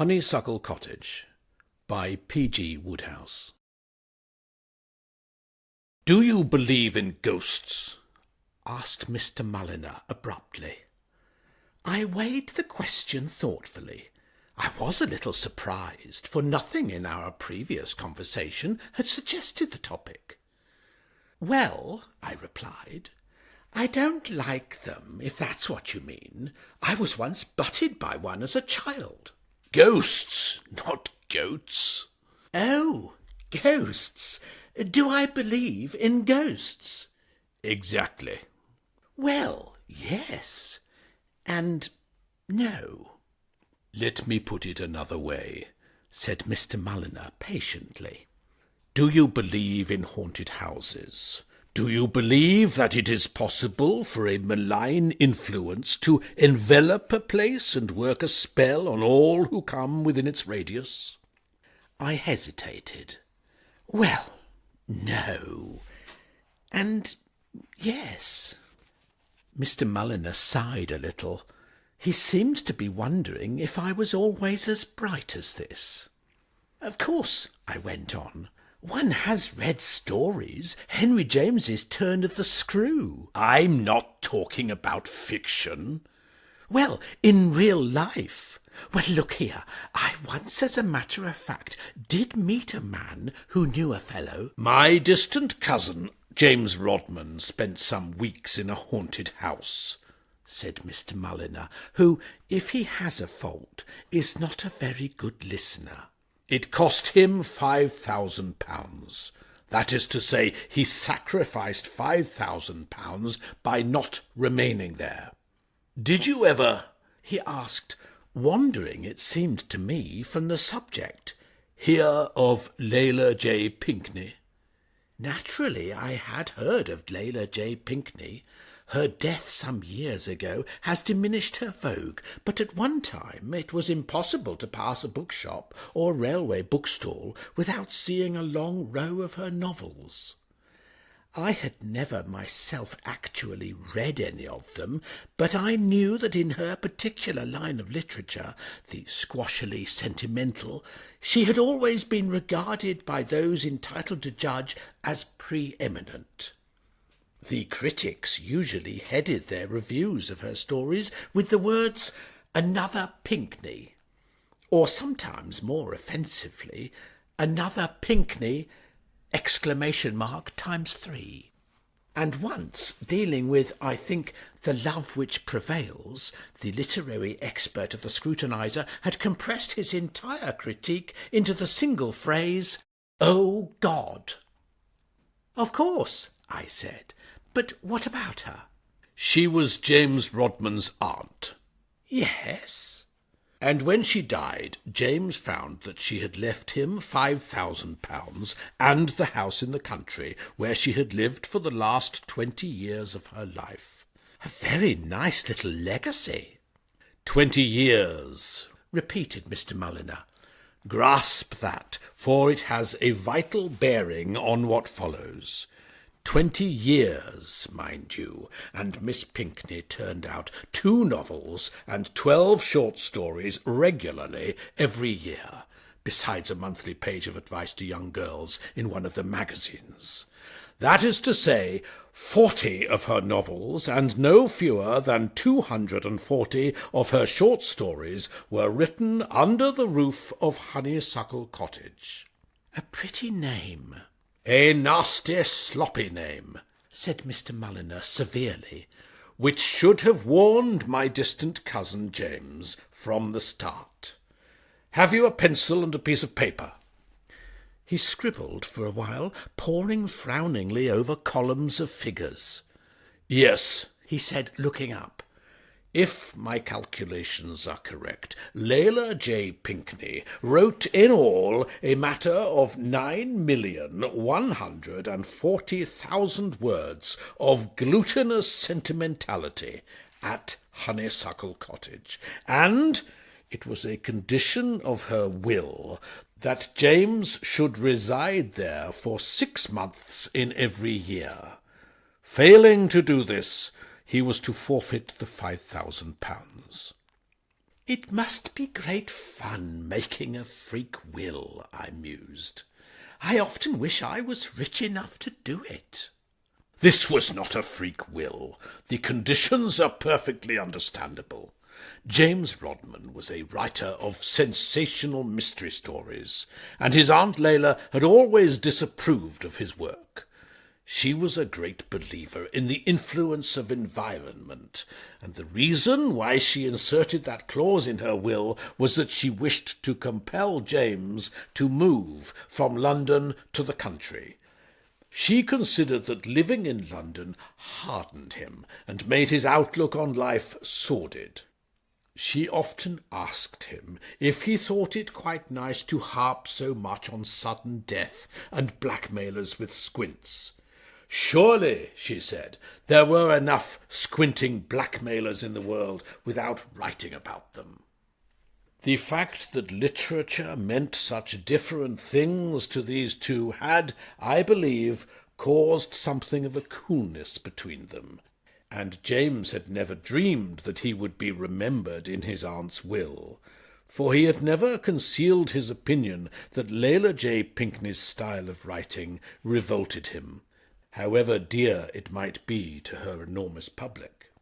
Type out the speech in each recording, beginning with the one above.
Honeysuckle Cottage by P.G. Wodehouse. "Do you believe in ghosts?" asked Mr. Mulliner abruptly. I weighed the question thoughtfully. I was a little surprised, for nothing in our previous conversation had suggested the topic. "Well," I replied, "I don't like them, if that's what you mean. I was once butted by one as a child." "Ghosts, not goats." "Oh, ghosts. Do I believe in ghosts?" "Exactly." "Well, yes, and no." "Let me put it another way," said Mr. Mulliner patiently. "Do you believe in haunted houses? Do you believe that it is possible for a malign influence to envelop a place and work a spell on all who come within its radius?" I hesitated. "Well, no, and yes." Mr. Mulliner sighed a little. He seemed to be wondering if I was always as bright as this. "Of course," I went on, "one has read stories, Henry James's Turn of the Screw." "I'm not talking about fiction." "Well, in real life. Well, look here, I once, as a matter of fact, did meet a man who knew a fellow—" "My distant cousin, James Rodman, spent some weeks in a haunted house," said Mr. Mulliner, who, if he has a fault, is not a very good listener. "It cost him £5,000. That is to say, he sacrificed £5,000 by not remaining there. Did you ever," he asked, wandering, it seemed to me, from the subject, "hear of Lila J. Pinkney?" Naturally, I had heard of Lila J. Pinkney. Her death some years ago has diminished her vogue, but at one time it was impossible to pass a bookshop or railway bookstall without seeing a long row of her novels. I had never myself actually read any of them, but I knew that in her particular line of literature, the squashily sentimental, she had always been regarded by those entitled to judge as pre-eminent. The critics usually headed their reviews of her stories with the words, "Another Pinkney," or sometimes more offensively, "Another Pinkney!" !3. And once, dealing with, I think, The Love Which Prevails, the literary expert of the Scrutinizer had compressed his entire critique into the single phrase, "Oh God!" "Of course," I said, "but what about her?" "She was James Rodman's aunt." "Yes." "And when she died, James found that she had left him £5,000 and the house in the country, where she had lived for the last 20 years of her life." "A very nice little legacy." 20 years, repeated Mr. Mulliner. "Grasp that, for it has a vital bearing on what follows. 20 years, mind you, and Miss Pinkney turned out 2 novels and 12 short stories regularly every year, besides a monthly page of advice to young girls in one of the magazines. That is to say, 40 of her novels and no fewer than 240 of her short stories were written under the roof of Honeysuckle Cottage." "A pretty name." "A nasty, sloppy name," said Mr. Mulliner severely, "which should have warned my distant cousin James from the start. Have you a pencil and a piece of paper?" He scribbled for a while, poring frowningly over columns of figures. "Yes," he said, looking up. "If my calculations are correct, Lila J. Pinkney wrote in all a matter of 9,140,000 words of glutinous sentimentality at Honeysuckle Cottage, and it was a condition of her will that James should reside there for 6 months in every year. Failing to do this, he was to forfeit the £5,000. "It must be great fun making a freak will," I mused. "I often wish I was rich enough to do it." This was not a freak will. The conditions are perfectly understandable. James Rodman was a writer of sensational mystery stories, and his Aunt Lila had always disapproved of his work. She was a great believer in the influence of environment, and the reason why she inserted that clause in her will was that she wished to compel James to move from London to the country. She considered that living in London hardened him and made his outlook on life sordid. She often asked him if he thought it quite nice to harp so much on sudden death and blackmailers with squints. Surely, she said, there were enough squinting blackmailers in the world without writing about them. The fact that literature meant such different things to these two had, I believe, caused something of a coolness between them, and James had never dreamed that he would be remembered in his aunt's will, for he had never concealed his opinion that Lila J. Pinkney's style of writing revolted him, however dear it might be to her enormous public.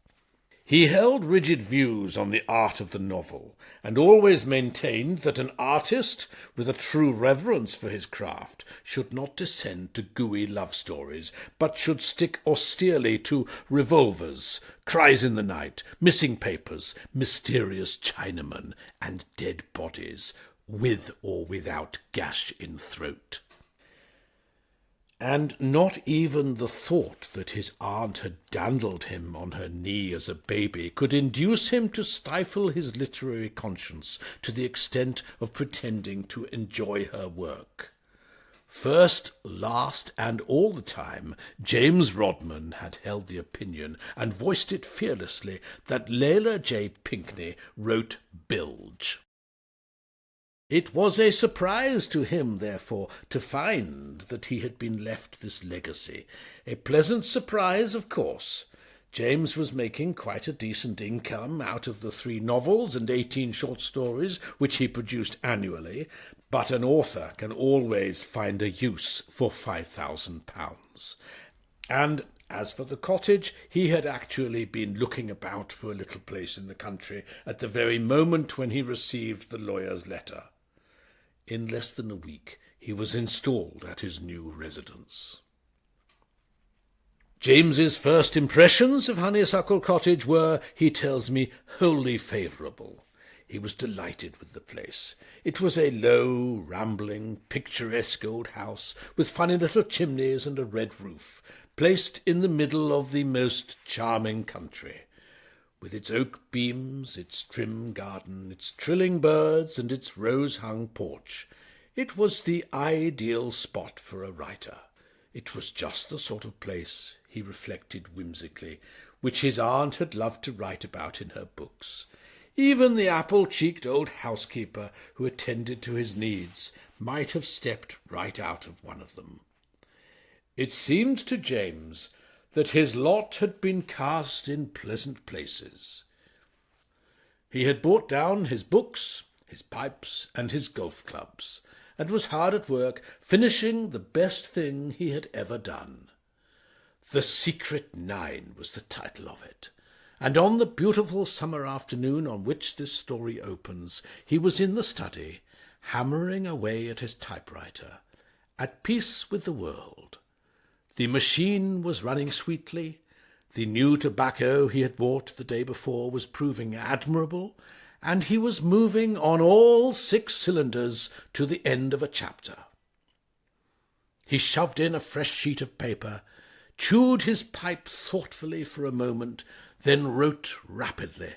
He held rigid views on the art of the novel, and always maintained that an artist with a true reverence for his craft should not descend to gooey love stories, but should stick austerely to revolvers, cries in the night, missing papers, mysterious Chinamen, and dead bodies, with or without gash in throat. And not even the thought that his aunt had dandled him on her knee as a baby could induce him to stifle his literary conscience to the extent of pretending to enjoy her work. First, last, and all the time, James Rodman had held the opinion, and voiced it fearlessly, that Lila J. Pinkney wrote bilge. It was a surprise to him, therefore, to find that he had been left this legacy. A pleasant surprise, of course. James was making quite a decent income out of the 3 novels and 18 short stories which he produced annually, but an author can always find a use for £5,000. And as for the cottage, he had actually been looking about for a little place in the country at the very moment when he received the lawyer's letter. In less than a week, he was installed at his new residence. James's first impressions of Honeysuckle Cottage were, he tells me, wholly favourable. He was delighted with the place. It was a low, rambling, picturesque old house with funny little chimneys and a red roof, placed in the middle of the most charming country. With its oak beams, its trim garden, its trilling birds, and its rose-hung porch, it was the ideal spot for a writer. It was just the sort of place, he reflected whimsically, which his aunt had loved to write about in her books. Even the apple-cheeked old housekeeper who attended to his needs might have stepped right out of one of them. It seemed to James that his lot had been cast in pleasant places. He had brought down his books, his pipes, and his golf clubs, and was hard at work finishing the best thing he had ever done. The Secret 9 was the title of it, and on the beautiful summer afternoon on which this story opens, he was in the study, hammering away at his typewriter, at peace with the world. The machine was running sweetly, the new tobacco he had bought the day before was proving admirable, and he was moving on all 6 cylinders to the end of a chapter. He shoved in a fresh sheet of paper, chewed his pipe thoughtfully for a moment, then wrote rapidly.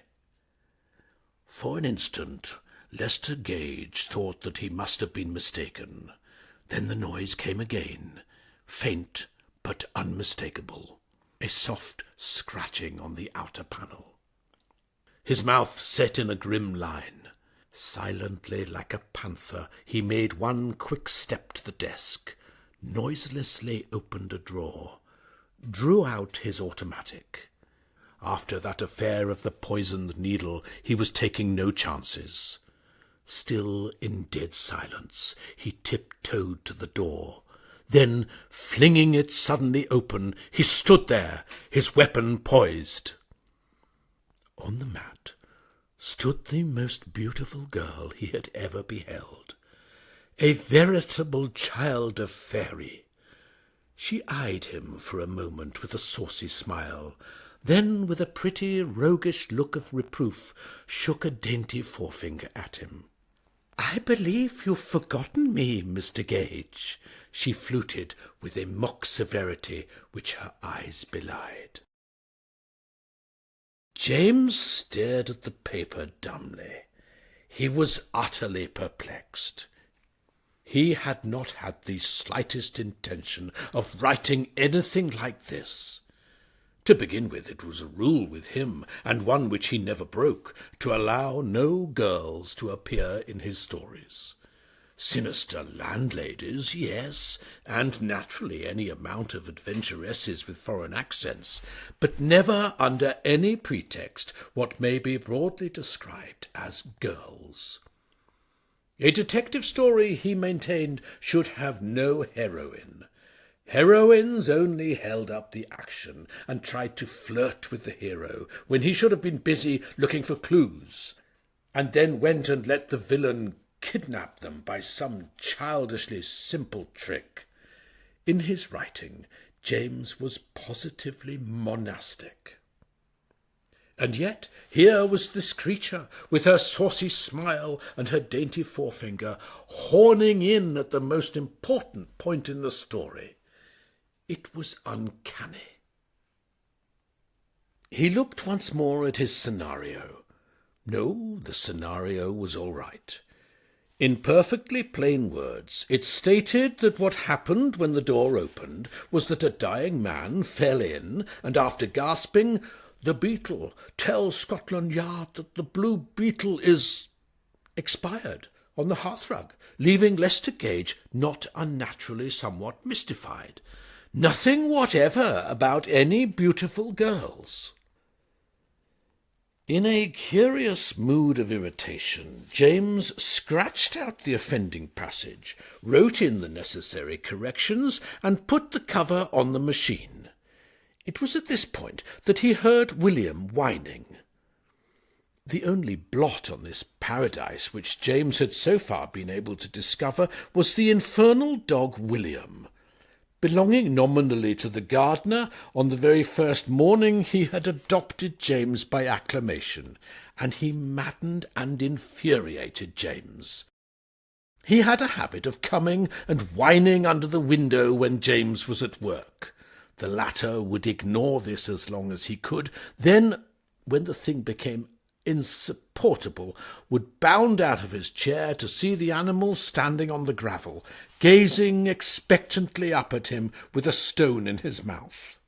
For an instant, Lester Gage thought that he must have been mistaken. Then the noise came again, faint but unmistakable, a soft scratching on the outer panel. His mouth set in a grim line. Silently, like a panther, he made one quick step to the desk, noiselessly opened a drawer, drew out his automatic. After that affair of the poisoned needle, he was taking no chances. Still in dead silence, he tiptoed to the door. Then, flinging it suddenly open, he stood there, his weapon poised. On the mat stood the most beautiful girl he had ever beheld, a veritable child of fairy. She eyed him for a moment with a saucy smile, then with a pretty roguish look of reproof shook a dainty forefinger at him. "I believe you've forgotten me, Mr. Gage," she fluted with a mock severity which her eyes belied. James stared at the paper dumbly. He was utterly perplexed. He had not had the slightest intention of writing anything like this. To begin with, it was a rule with him, and one which he never broke, to allow no girls to appear in his stories. Sinister landladies, yes, and naturally any amount of adventuresses with foreign accents, but never under any pretext what may be broadly described as girls. A detective story, he maintained, should have no heroine. Heroines only held up the action and tried to flirt with the hero when he should have been busy looking for clues, and then went and let the villain kidnap them by some childishly simple trick. In his writing, James was positively monastic. And yet here was this creature, with her saucy smile and her dainty forefinger, horning in at the most important point in the story. It was uncanny. He looked once more at his scenario. No, the scenario was all right. In perfectly plain words, it stated that what happened when the door opened was that a dying man fell in, and after gasping, "The beetle, tell Scotland Yard that the blue beetle is," expired on the hearthrug, leaving Lester Gage not unnaturally somewhat mystified. Nothing whatever about any beautiful girls. In a curious mood of irritation, James scratched out the offending passage, wrote in the necessary corrections, and put the cover on the machine. It was at this point that he heard William whining. The only blot on this paradise which James had so far been able to discover was the infernal dog William. Belonging nominally to the gardener, on the very first morning he had adopted James by acclamation, and he maddened and infuriated James. He had a habit of coming and whining under the window when James was at work. The latter would ignore this as long as he could, then, when the thing became insupportable, would bound out of his chair to see the animal standing on the gravel, gazing expectantly up at him with a stone in his mouth.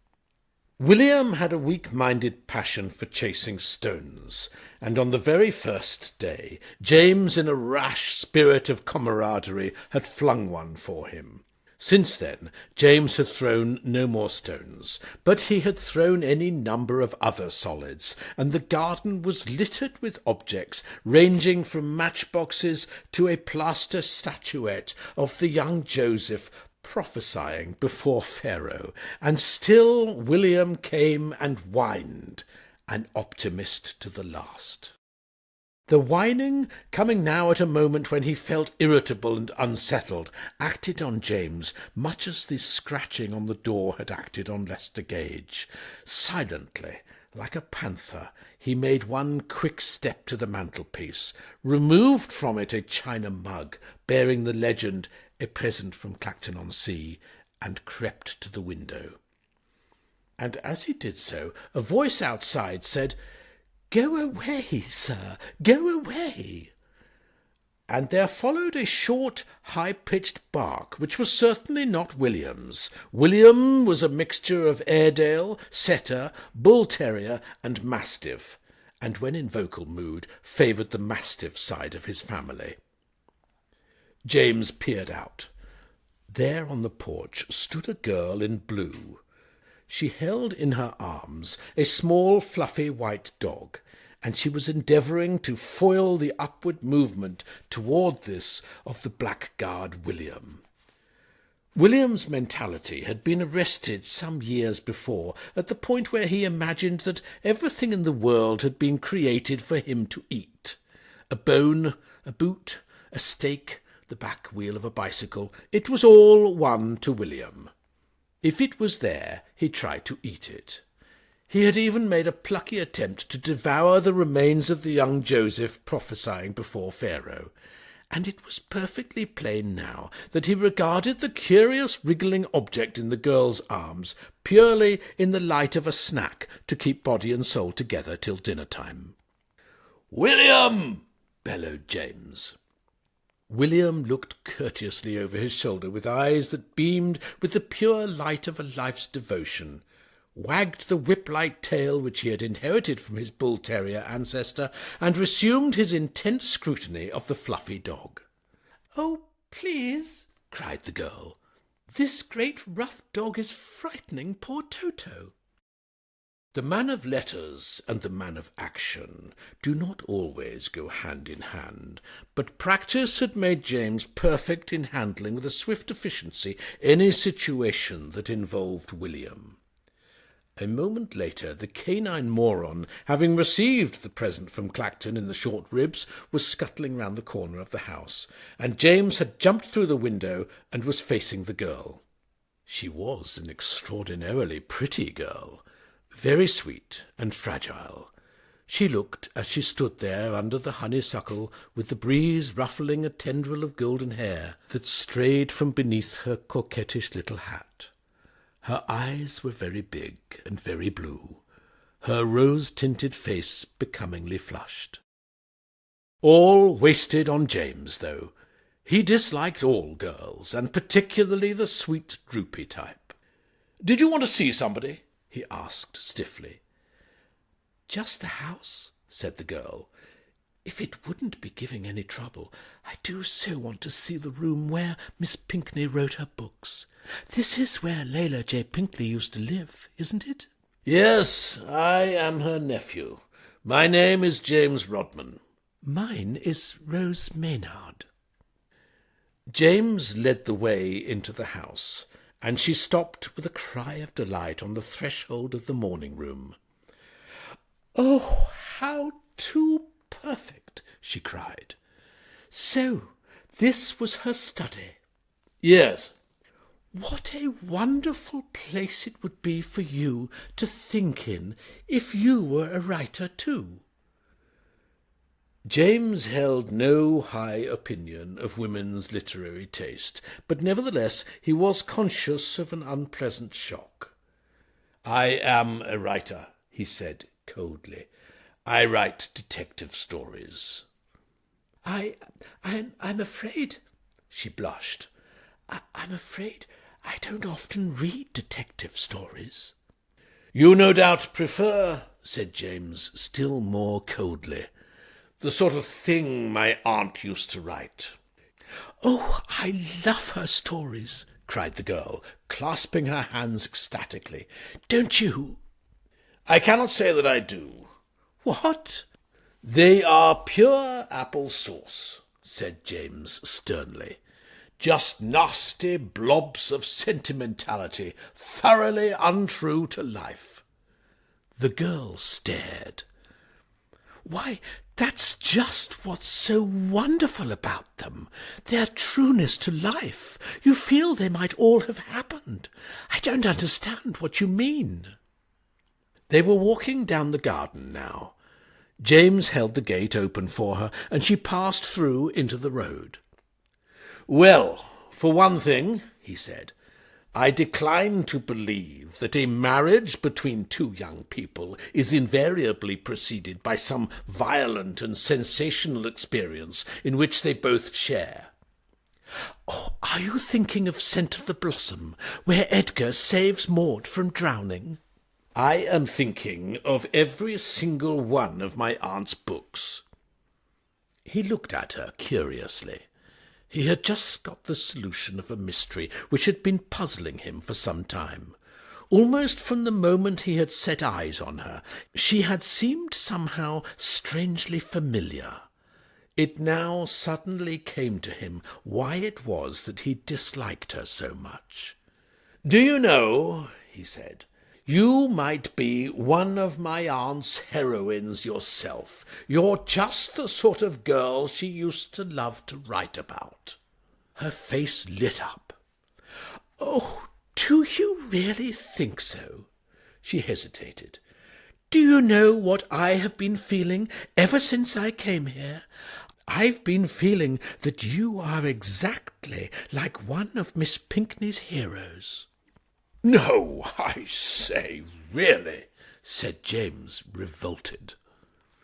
William had a weak-minded passion for chasing stones, and on the very first day James, in a rash spirit of camaraderie, had flung one for him. Since then, James had thrown no more stones, but he had thrown any number of other solids, and the garden was littered with objects ranging from matchboxes to a plaster statuette of the young Joseph prophesying before Pharaoh, and still William came and whined, an optimist to the last. The whining, coming now at a moment when he felt irritable and unsettled, acted on James much as the scratching on the door had acted on Lester Gage. Silently, like a panther, he made one quick step to the mantelpiece, removed from it a china mug bearing the legend, "A present from Clacton-on-Sea," and crept to the window. And as he did so, a voice outside said, "Go away, sir, go away." And there followed a short, high-pitched bark, which was certainly not William's. William was a mixture of Airedale, Setter, Bull-terrier, and Mastiff, and when in vocal mood favoured the Mastiff side of his family. James peered out. There on the porch stood a girl in blue. She held in her arms a small, fluffy white dog, and she was endeavouring to foil the upward movement toward this of the blackguard William. William's mentality had been arrested some years before at the point where he imagined that everything in the world had been created for him to eat. A bone, a boot, a steak, the back wheel of a bicycle, it was all one to William. If it was there, he tried to eat it. He had even made a plucky attempt to devour the remains of the young Joseph prophesying before Pharaoh, and it was perfectly plain now that he regarded the curious wriggling object in the girl's arms purely in the light of a snack to keep body and soul together till dinner-time. "William!" bellowed James. William looked courteously over his shoulder with eyes that beamed with the pure light of a life's devotion, wagged the whip-like tail which he had inherited from his bull-terrier ancestor, and resumed his intent scrutiny of the fluffy dog. "Oh, please," cried the girl, "this great rough dog is frightening poor Toto." The man of letters and the man of action do not always go hand in hand, but practice had made James perfect in handling with a swift efficiency any situation that involved William. A moment later, the canine moron, having received the present from Clacton in the short ribs, was scuttling round the corner of the house, and James had jumped through the window and was facing the girl. She was an extraordinarily pretty girl, very sweet and fragile. She looked, as she stood there under the honeysuckle, with the breeze ruffling a tendril of golden hair that strayed from beneath her coquettish little hat. Her eyes were very big and very blue, her rose-tinted face becomingly flushed. All wasted on James, though. He disliked all girls, and particularly the sweet, droopy type. "Did you want to see somebody?" he asked stiffly. "Just the house," said the girl. "If it wouldn't be giving any trouble, I do so want to see the room where Miss Pinkney wrote her books. This is where Lila J. Pinkney used to live, isn't it?" "Yes, I am her nephew. My name is James Rodman." "Mine is Rose Maynard." James led the way into the house, and she stopped with a cry of delight on the threshold of the morning-room. "Oh, how too perfect!" she cried. "So this was her study?" "Yes." "What a wonderful place it would be for you to think in if you were a writer too." James held no high opinion of women's literary taste, but nevertheless he was conscious of an unpleasant shock. "I am a writer," he said coldly. "I write detective stories." I'm afraid," she blushed. I'm afraid I don't often read detective stories." "You no doubt prefer," said James, still more coldly, "the sort of thing my aunt used to write." "Oh, I love her stories," cried the girl, clasping her hands ecstatically. "Don't you?" "I cannot say that I do." "What?" "They are pure apple sauce," said James sternly. "Just nasty blobs of sentimentality, thoroughly untrue to life." The girl stared. "Why, that's just what's so wonderful about them, their trueness to life. You feel they might all have happened. I don't understand what you mean." They were walking down the garden now. James held the gate open for her, and she passed through into the road. "Well, for one thing," he said, "I decline to believe that a marriage between two young people is invariably preceded by some violent and sensational experience in which they both share." "Oh, are you thinking of Scent of the Blossom, where Edgar saves Maud from drowning?" "I am thinking of every single one of my aunt's books." He looked at her curiously. He had just got the solution of a mystery which had been puzzling him for some time. Almost from the moment he had set eyes on her, she had seemed somehow strangely familiar. It now suddenly came to him why it was that he disliked her so much. "Do you know," he said, "you might be one of my aunt's heroines yourself. You're just the sort of girl she used to love to write about." Her face lit up. "Oh, do you really think so?" She hesitated. "Do you know what I have been feeling ever since I came here? I've been feeling that you are exactly like one of Miss Pinkney's heroes." "No, I say, really," said James, revolted.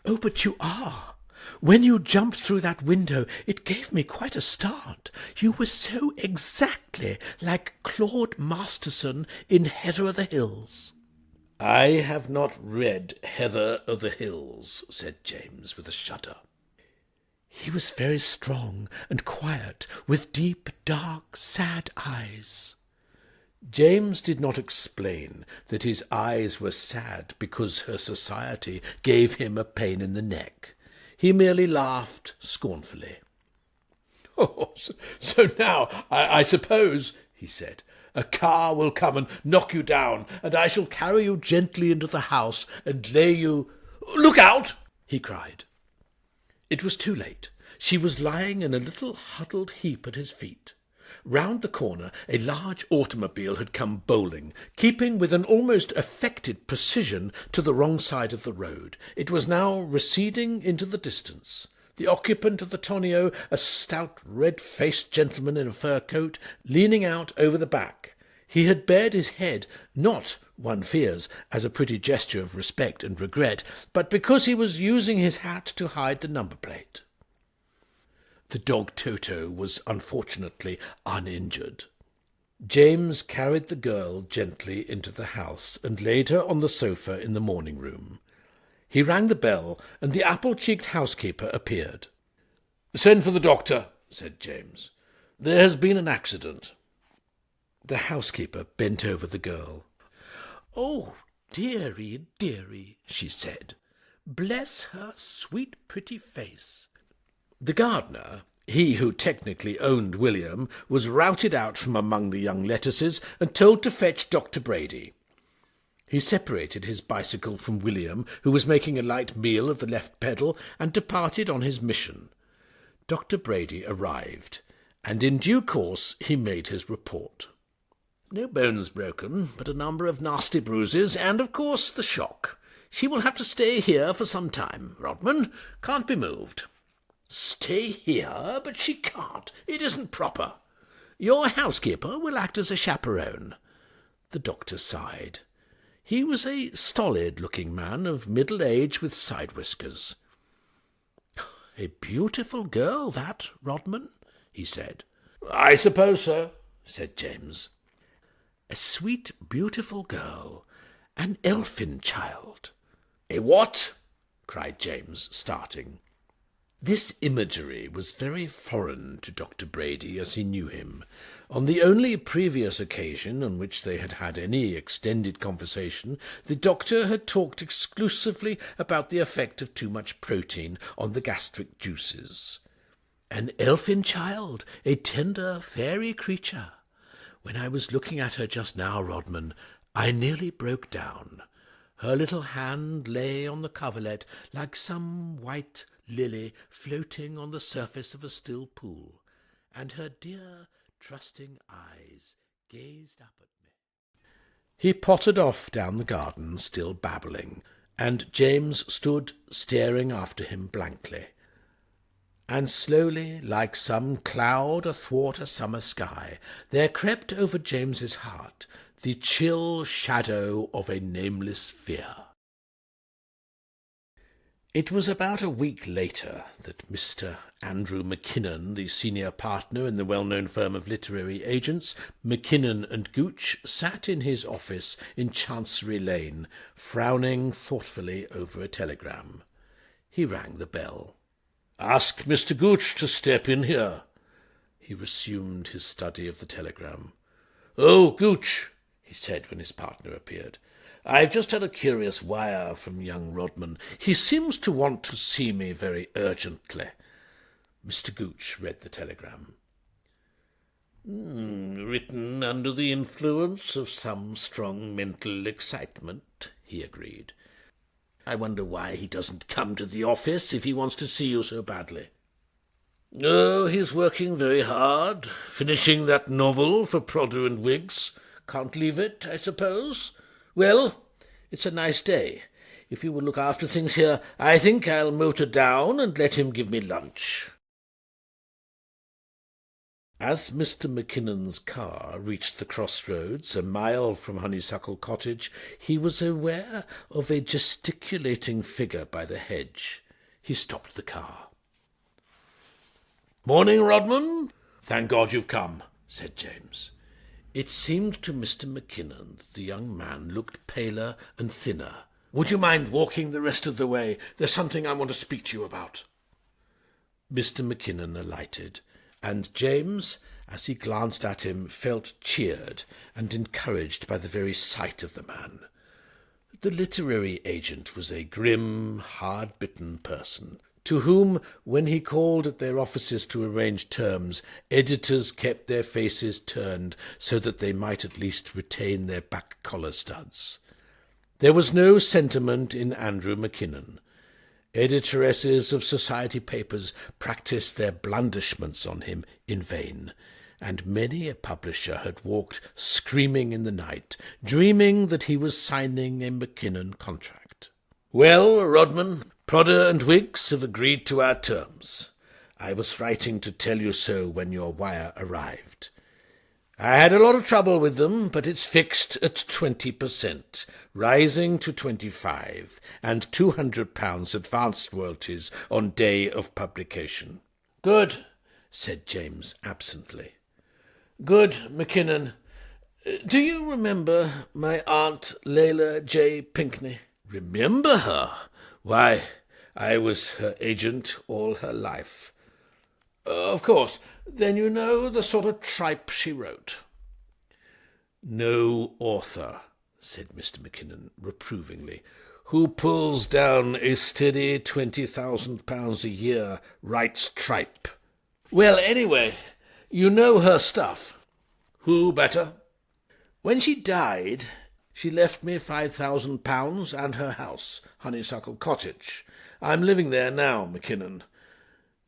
"Oh, but you are. When you jumped through that window, it gave me quite a start. You were so exactly like Claude Masterson in Heather o' the Hills." "I have not read Heather o' the Hills," said James, with a shudder. "He was very strong and quiet, with deep, dark, sad eyes." James did not explain that his eyes were sad because her society gave him a pain in the neck. He merely laughed scornfully. "Oh, so now, I suppose," he said, "a car will come and knock you down, and I shall carry you gently into the house and lay you— Look out!" he cried. It was too late. She was lying in a little huddled heap at his feet. Round the corner a large automobile had come bowling, keeping with an almost affected precision to the wrong side of the road. It was now receding into the distance. The occupant of the tonneau, a stout, red-faced gentleman in a fur coat, leaning out over the back. He had bared his head, not, one fears, as a pretty gesture of respect and regret, but because he was using his hat to hide the number plate. The dog Toto was unfortunately uninjured. James carried the girl gently into the house and laid her on the sofa in the morning-room. He rang the bell, and the apple-cheeked housekeeper appeared. "Send for the doctor," said James. "There has been an accident." The housekeeper bent over the girl. "Oh, dearie, dearie," she said. "Bless her sweet pretty face." The gardener, he who technically owned William, was routed out from among the young lettuces and told to fetch Dr. Brady. He separated his bicycle from William, who was making a light meal of the left pedal, and departed on his mission. Dr. Brady arrived, and in due course he made his report. "No bones broken, but a number of nasty bruises, and, of course, the shock. She will have to stay here for some time, Rodman. Can't be moved." "Stay here? But she can't. It isn't proper." "Your housekeeper will act as a chaperone." The doctor sighed. He was a stolid-looking man of middle age with side-whiskers. "A beautiful girl, that, Rodman," he said. "I suppose so," said James. "A sweet, beautiful girl. An elfin child." "A what?" cried James, starting. This imagery was very foreign to Dr. Brady as he knew him. On the only previous occasion on which they had had any extended conversation, the doctor had talked exclusively about the effect of too much protein on the gastric juices. An elfin child, a tender, fairy creature. When I was looking at her just now, Rodman, I nearly broke down. Her little hand lay on the coverlet like some white lily floating on the surface of a still pool, and her dear, trusting eyes gazed up at me. He pottered off down the garden, still babbling, and James stood staring after him blankly. And slowly, like some cloud athwart a summer sky, there crept over James's heart the chill shadow of a nameless fear. It was about a week later that Mr. Andrew McKinnon, the senior partner in the well-known firm of literary agents, McKinnon and Gooch, sat in his office in Chancery Lane, frowning thoughtfully over a telegram. He rang the bell. "Ask Mr. Gooch to step in here." He resumed his study of the telegram. "Oh, Gooch," he said when his partner appeared. "I've just had a curious wire from young Rodman. He seems to want to see me very urgently." Mr. Gooch read the telegram. "Written under the influence of some strong mental excitement," he agreed. "I wonder why he doesn't come to the office if he wants to see you so badly." "Oh, he's working very hard, finishing that novel for Prodder and Wiggs. Can't leave it, I suppose. Well, it's a nice day. If you will look after things here, I think I'll motor down and let him give me lunch." As Mr. McKinnon's car reached the crossroads a mile from Honeysuckle Cottage, he was aware of a gesticulating figure by the hedge. He stopped the car. "Morning, Rodman." "Thank God you've come," said James. It seemed to Mr. McKinnon that the young man looked paler and thinner. "Would you mind walking the rest of the way? There's something I want to speak to you about." Mr. McKinnon alighted, and James, as he glanced at him, felt cheered and encouraged by the very sight of the man. The literary agent was a grim, hard-bitten person, to whom, when he called at their offices to arrange terms, editors kept their faces turned so that they might at least retain their back collar studs. There was no sentiment in Andrew McKinnon. Editoresses of society papers practised their blandishments on him in vain, and many a publisher had walked screaming in the night, dreaming that he was signing a McKinnon contract. "Well, Rodman, Prodder and Wiggs have agreed to our terms. I was writing to tell you so when your wire arrived. I had a lot of trouble with them, but it's fixed at 20%, rising to 25%, and £200 advance royalties on day of publication." "Good," said James absently. "Good, McKinnon. Do you remember my Aunt Lila J. Pinkney?" "Remember her? Why, I was her agent all her life." "Of course. Then you know the sort of tripe she wrote." "No author," said Mr. McKinnon reprovingly, "who pulls down a steady £20,000 a year writes tripe." "Well, anyway, you know her stuff." "Who better?" "When she died, she left me £5,000 and her house, Honeysuckle Cottage. I'm living there now, McKinnon.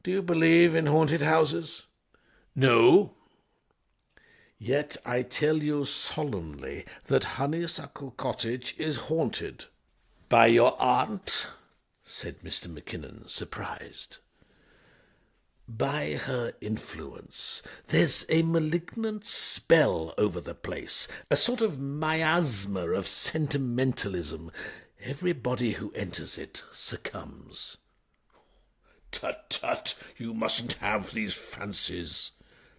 Do you believe in haunted houses?" "No." "Yet I tell you solemnly that Honeysuckle Cottage is haunted." "By your aunt?" said Mr. McKinnon, surprised. "By her influence. There's a malignant spell over the place, a sort of miasma of sentimentalism. Everybody who enters it succumbs." "Tut, tut, you mustn't have these fancies."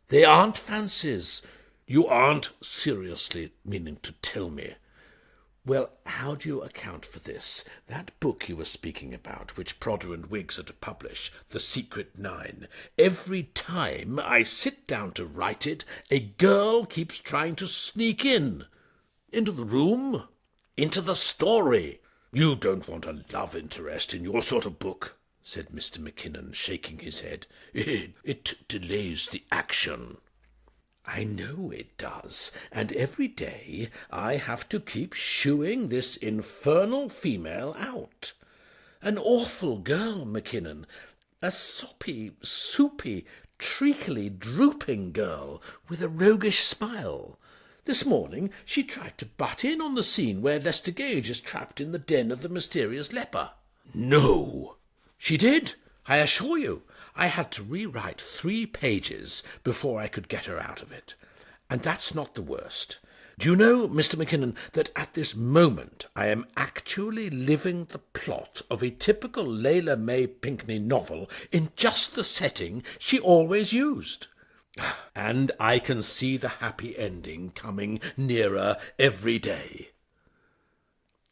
"They aren't fancies. You aren't seriously meaning to tell me." "Well, how do you account for this? That book you were speaking about, which Prodder and Wiggs are to publish, The Secret Nine. Every time I sit down to write it, a girl keeps trying to sneak in. Into the room, into the story. You don't want a love interest in your sort of book," said Mr. McKinnon, shaking his head. It delays the action." "I know it does, and every day I have to keep shooing this infernal female out. An awful girl, McKinnon, a soppy, soupy, treacly, drooping girl with a roguish smile. This morning she tried to butt in on the scene where Lester Gage is trapped in the den of the mysterious leper." "No!" "She did, I assure you. I had to rewrite 3 pages before I could get her out of it. And that's not the worst. Do you know, Mr. McKinnon, that at this moment I am actually living the plot of a typical Lila May Pinkney novel in just the setting she always used. And I can see the happy ending coming nearer every day.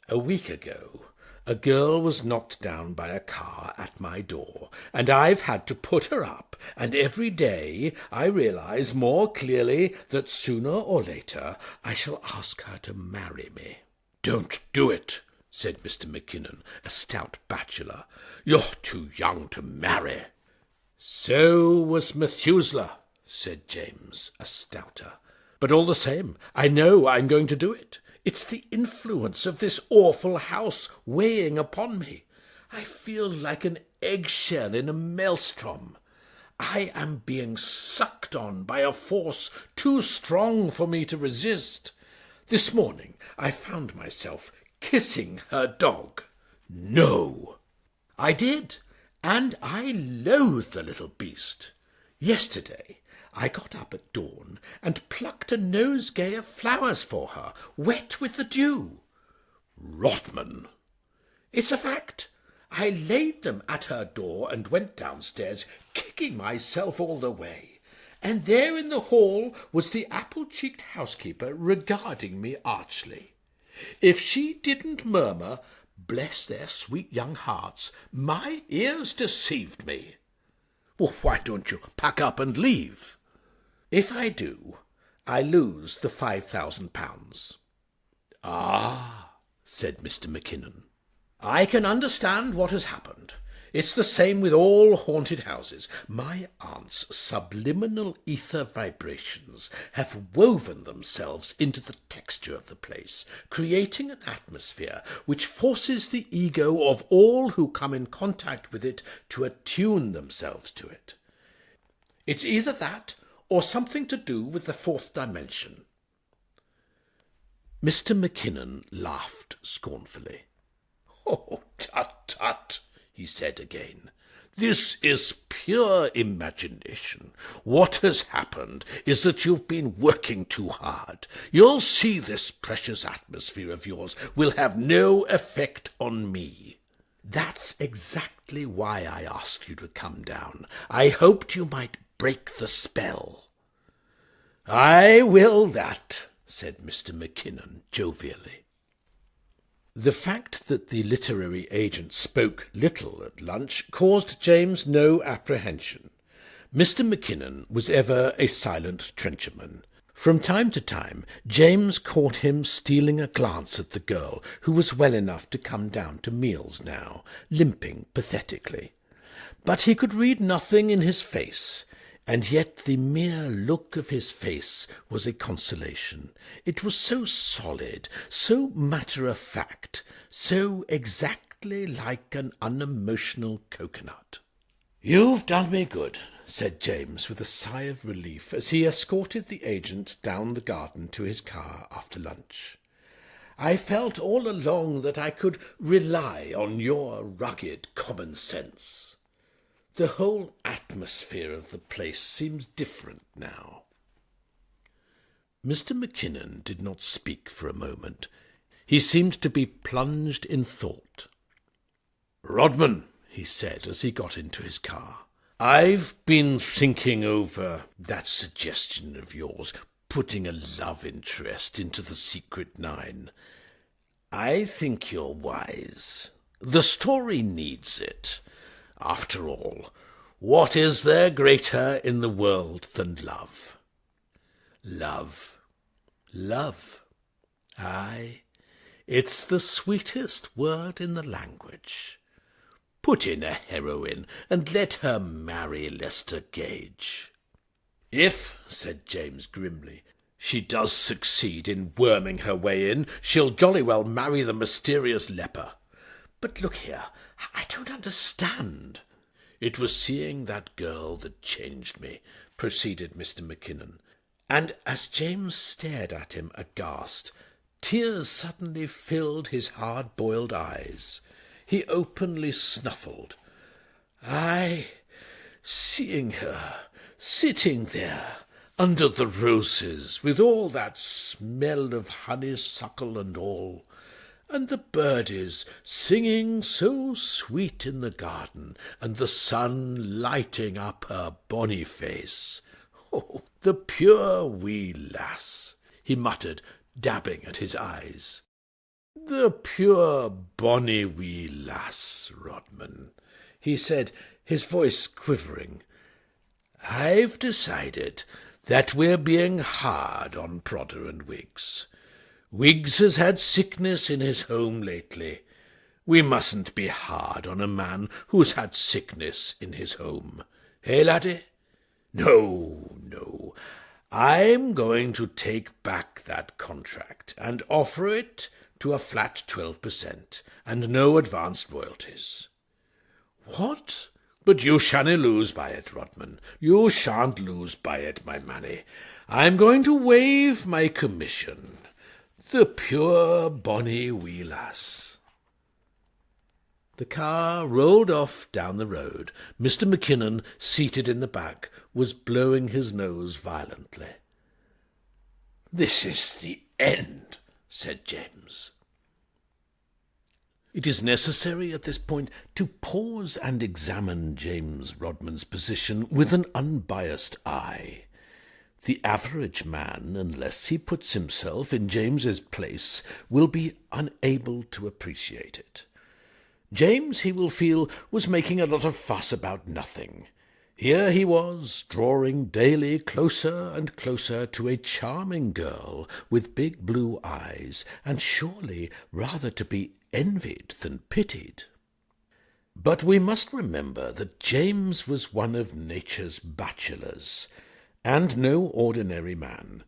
A week ago, a girl was knocked down by a car at my door, and I've had to put her up and every day I realise more clearly that sooner or later I shall ask her to marry me." "Don't do it," said Mr. McKinnon, a stout bachelor. "You're too young to marry." "So was Methuselah," said James, a stouter. "But all the same, I know I'm going to do it. It's the influence of this awful house weighing upon me. I feel like an eggshell in a maelstrom. I am being sucked on by a force too strong for me to resist. This morning I found myself kissing her dog. No! I did, and I loathe the little beast. Yesterday I got up at dawn and plucked a nosegay of flowers for her, wet with the dew. Rodman! It's a fact. I laid them at her door and went downstairs, kicking myself all the way. And there in the hall was the apple-cheeked housekeeper regarding me archly. If she didn't murmur, "Bless their sweet young hearts, my ears deceived me." Well, why don't you pack up and leave? If I do, I lose the £5,000. "Ah," said Mr. McKinnon, "I can understand what has happened. It's the same with all haunted houses. My aunt's subliminal ether vibrations have woven themselves into the texture of the place, creating an atmosphere which forces the ego of all who come in contact with it to attune themselves to it. It's either that or something to do with the fourth dimension." Mr. McKinnon laughed scornfully. "Oh, tut, tut," he said again. "This is pure imagination. What has happened is that you've been working too hard. You'll see this precious atmosphere of yours will have no effect on me." "That's exactly why I asked you to come down. I hoped you might break the spell." "I will that," said Mr. McKinnon jovially. The fact that the literary agent spoke little at lunch caused James no apprehension. Mr. McKinnon was ever a silent trencherman. From time to time James caught him stealing a glance at the girl, who was well enough to come down to meals now, limping pathetically. But he could read nothing in his face, and yet the mere look of his face was a consolation. It was so solid, so matter-of-fact, so exactly like an unemotional coconut. "You've done me good," said James with a sigh of relief as he escorted the agent down the garden to his car after lunch. "I felt all along that I could rely on your rugged common sense. The whole atmosphere of the place seems different now." Mr. McKinnon did not speak for a moment. He seemed to be plunged in thought. "Rodman," he said as he got into his car, "I've been thinking over that suggestion of yours, putting a love interest into the Secret Nine. I think you're wise. The story needs it. After all, what is there greater in the world than love? Love. Love. Aye, it's the sweetest word in the language. Put in a heroine, and let her marry Lester Gage." "If," said James grimly, "she does succeed in worming her way in, she'll jolly well marry the mysterious leper. But look here, I don't understand." "It was seeing that girl that changed me," proceeded Mr. McKinnon, and as James stared at him aghast, tears suddenly filled his hard-boiled eyes. He openly snuffled. "Aye, seeing her sitting there under the roses with all that smell of honeysuckle and all, and the birdies singing so sweet in the garden, and the sun lighting up her bonny face. Oh, the pure wee lass," he muttered, dabbing at his eyes. "The pure bonny wee lass, Rodman," he said, his voice quivering. I've decided that we're being hard on Prodder and Wiggs. Wiggs has had sickness in his home lately. We mustn't be hard on a man who's had sickness in his home. Eh, laddie? No, no. I'm going to take back that contract and offer it to a flat 12% and no advanced royalties. What? But you shanna lose by it, Rodman. You shan't lose by it, my manny. I'm going to waive my commission. The pure bonny wee lass. The car rolled off down the road. Mr. McKinnon, seated in the back, was blowing his nose violently. "This is the end," said James. It is necessary at this point to pause and examine James Rodman's position with an unbiased eye. The average man, unless he puts himself in James's place, will be unable to appreciate it. James, he will feel, was making a lot of fuss about nothing. Here he was, drawing daily closer and closer to a charming girl with big blue eyes, and surely rather to be envied than pitied. But we must remember that James was one of nature's bachelors, and no ordinary man,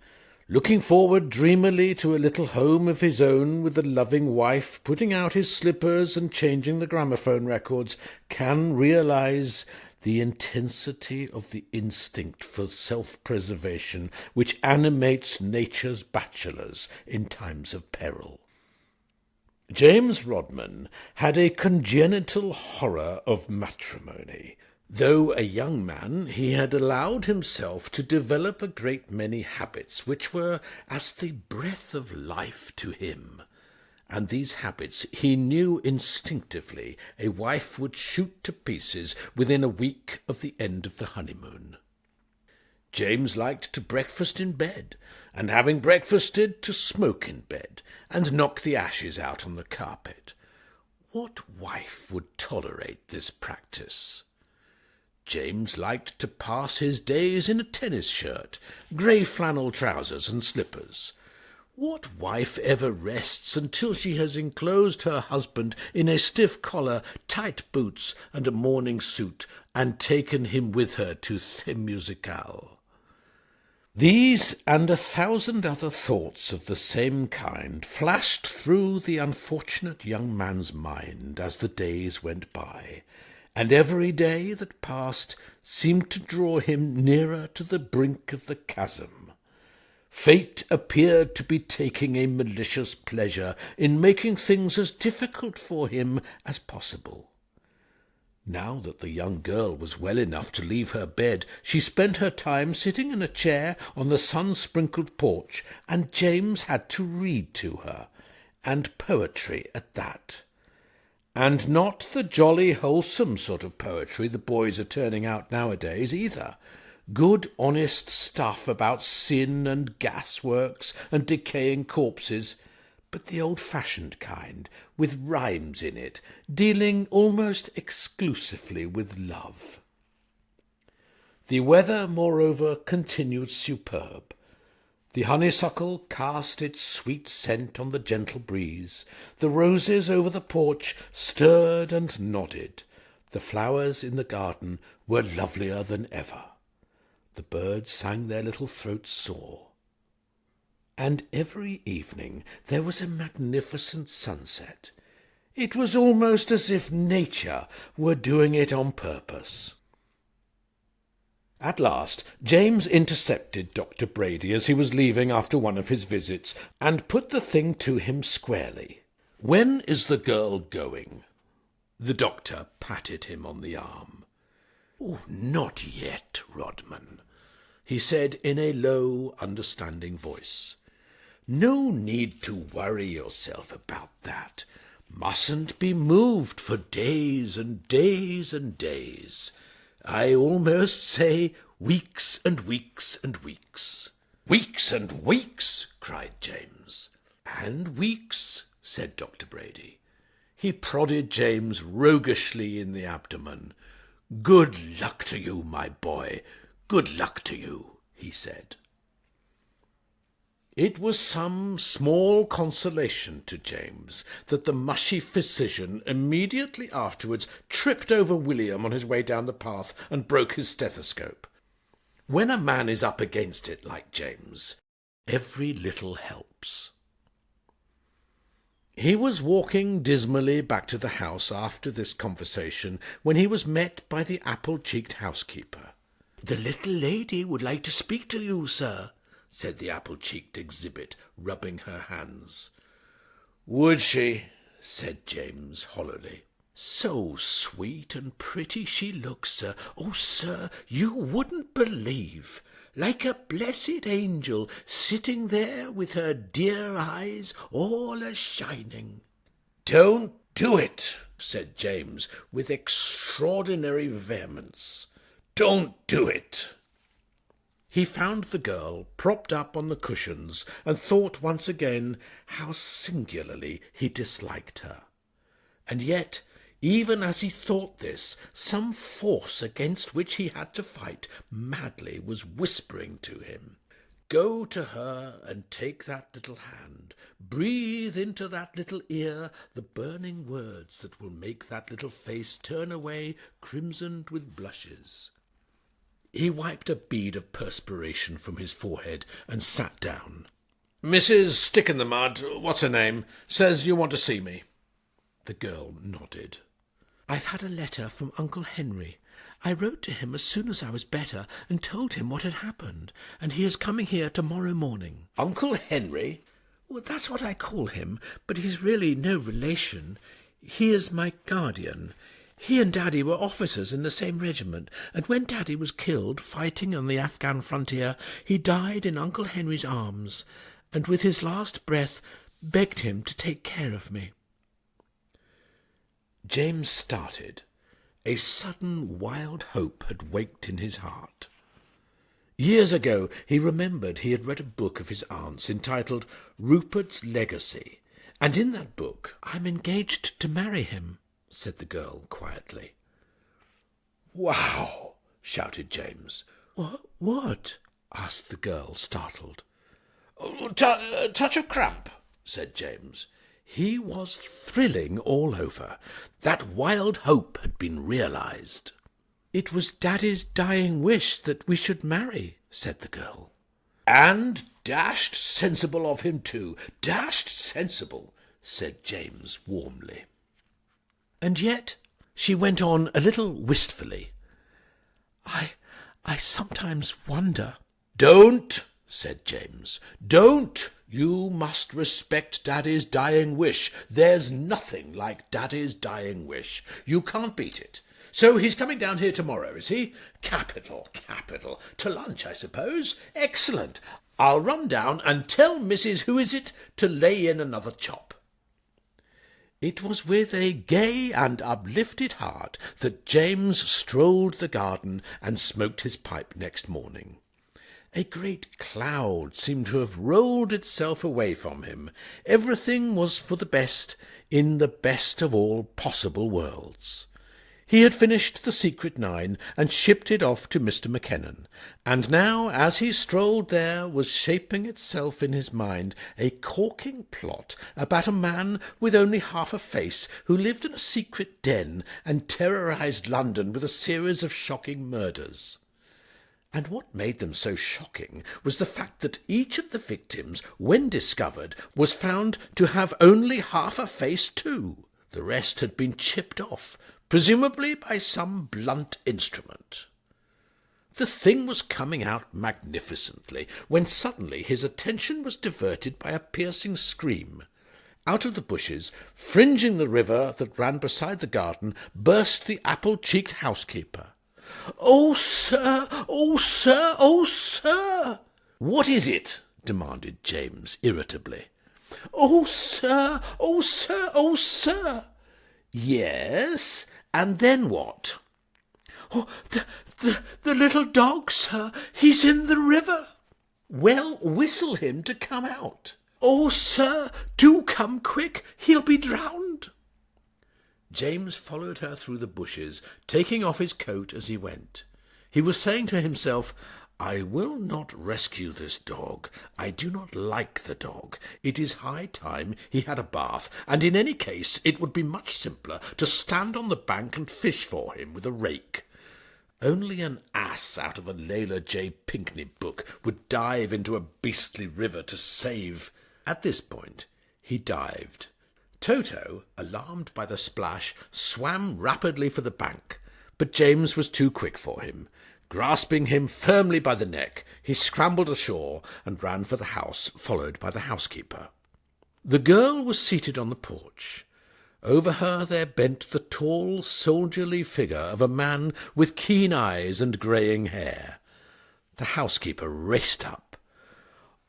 looking forward dreamily to a little home of his own with a loving wife, putting out his slippers and changing the gramophone records, can realize the intensity of the instinct for self-preservation which animates nature's bachelors in times of peril. James Rodman had a congenital horror of matrimony. Though a young man, he had allowed himself to develop a great many habits which were as the breath of life to him, and these habits he knew instinctively a wife would shoot to pieces within a week of the end of the honeymoon. James liked to breakfast in bed, and having breakfasted, to smoke in bed, and knock the ashes out on the carpet. What wife would tolerate this practice? James liked to pass his days in a tennis shirt, grey flannel trousers and slippers. What wife ever rests until she has enclosed her husband in a stiff collar, tight boots, and a morning suit, and taken him with her to the musicale? These and 1,000 other thoughts of the same kind flashed through the unfortunate young man's mind as the days went by, and every day that passed seemed to draw him nearer to the brink of the chasm. Fate appeared to be taking a malicious pleasure in making things as difficult for him as possible. Now that the young girl was well enough to leave her bed, she spent her time sitting in a chair on the sun-sprinkled porch, and James had to read to her, and poetry at that. And not the jolly, wholesome sort of poetry the boys are turning out nowadays either. Good, honest stuff about sin and gasworks and decaying corpses, but the old-fashioned kind, with rhymes in it, dealing almost exclusively with love. The weather, moreover, continued superb. The honeysuckle cast its sweet scent on the gentle breeze. The roses over the porch stirred and nodded. The flowers in the garden were lovelier than ever. The birds sang their little throats sore. And every evening there was a magnificent sunset. It was almost as if nature were doing it on purpose. At last James intercepted Dr. Brady as he was leaving after one of his visits, and put the thing to him squarely. "When is the girl going?" The doctor patted him on the arm. "Oh, not yet, Rodman," he said in a low, understanding voice. "No need to worry yourself about that. Mustn't be moved for days and days and days. I almost say weeks and weeks and weeks." "Weeks and weeks!" cried James. "And weeks," said Dr. Brady. He prodded James roguishly in the abdomen. "Good luck to you, my boy. Good luck to you, he said. It was some small consolation to James that the mushy physician immediately afterwards tripped over William on his way down the path and broke his stethoscope. When a man is up against it like James, every little helps. He was walking dismally back to the house after this conversation when he was met by the apple-cheeked housekeeper. "The little lady would like to speak to you, sir," said the apple-cheeked exhibit, rubbing her hands. "Would she?" said James hollowly. "So sweet and pretty she looks, sir. Oh, sir, you wouldn't believe. Like a blessed angel, sitting there with her dear eyes all a-shining." "Don't do it," said James, with extraordinary vehemence. "Don't do it." He found the girl propped up on the cushions and thought once again how singularly he disliked her. And yet, even as he thought this, some force against which he had to fight madly was whispering to him, "Go to her and take that little hand. Breathe into that little ear the burning words that will make that little face turn away crimsoned with blushes." He wiped a bead of perspiration from his forehead and sat down. "Mrs. Stick-in-the-Mud, what's her name, says you want to see me." The girl nodded. "I've had a letter from Uncle Henry. I wrote to him as soon as I was better and told him what had happened, and he is coming here tomorrow morning." "Uncle Henry?" "Well, that's what I call him, but he's really no relation. He is my guardian. He and Daddy were officers in the same regiment, and when Daddy was killed fighting on the Afghan frontier, he died in Uncle Henry's arms, and with his last breath begged him to take care of me." James started. A sudden wild hope had waked in his heart. Years ago he remembered he had read a book of his aunt's entitled Rupert's Legacy, and in that book, "I'm engaged to marry him," said the girl quietly. "Wow!" shouted James. What?" asked the girl, startled. Touch of cramp," said James. He was thrilling all over. That wild hope had been realized. "It was Daddy's dying wish that we should marry," said the girl. "And dashed sensible of him too, dashed sensible," said James warmly. "And yet," she went on a little wistfully, I sometimes wonder—" "Don't," said James, "don't. You must respect Daddy's dying wish. There's nothing like Daddy's dying wish. You can't beat it. So he's coming down here tomorrow, is he? Capital, capital. To lunch, I suppose? Excellent. I'll run down and tell Mrs. Who-is-it to lay in another chop." It was with a gay and uplifted heart that James strolled the garden and smoked his pipe next morning. A great cloud seemed to have rolled itself away from him. Everything was for the best in the best of all possible worlds. He had finished The Secret Nine and shipped it off to Mr. McKinnon, and now, as he strolled there, was shaping itself in his mind a corking plot about a man with only half a face who lived in a secret den and terrorized London with a series of shocking murders. And what made them so shocking was the fact that each of the victims, when discovered, was found to have only half a face too. The rest had been chipped off, presumably by some blunt instrument. The thing was coming out magnificently, when suddenly his attention was diverted by a piercing scream. Out of the bushes, fringing the river that ran beside the garden, burst the apple-cheeked housekeeper. "Oh, sir! Oh, sir! Oh, sir!" "What is it?" demanded James irritably. "Oh, sir! Oh, sir! Oh, sir!" "Yes, and then what?" "Oh, the little dog, sir. He's in the river." "Well, whistle him to come out." "Oh, sir, do come quick. He'll be drowned." James followed her through the bushes, taking off his coat as he went. He was saying to himself, "I will not rescue this dog. I do not like the dog. It is high time he had a bath, and in any case it would be much simpler to stand on the bank and fish for him with a rake. Only an ass out of a Lila J. Pinkney book would dive into a beastly river to save." At this point he dived. Toto, alarmed by the splash, swam rapidly for the bank, but James was too quick for him. Grasping him firmly by the neck, he scrambled ashore and ran for the house, followed by the housekeeper. The girl was seated on the porch. Over her there bent the tall, soldierly figure of a man with keen eyes and greying hair. The housekeeper raced up.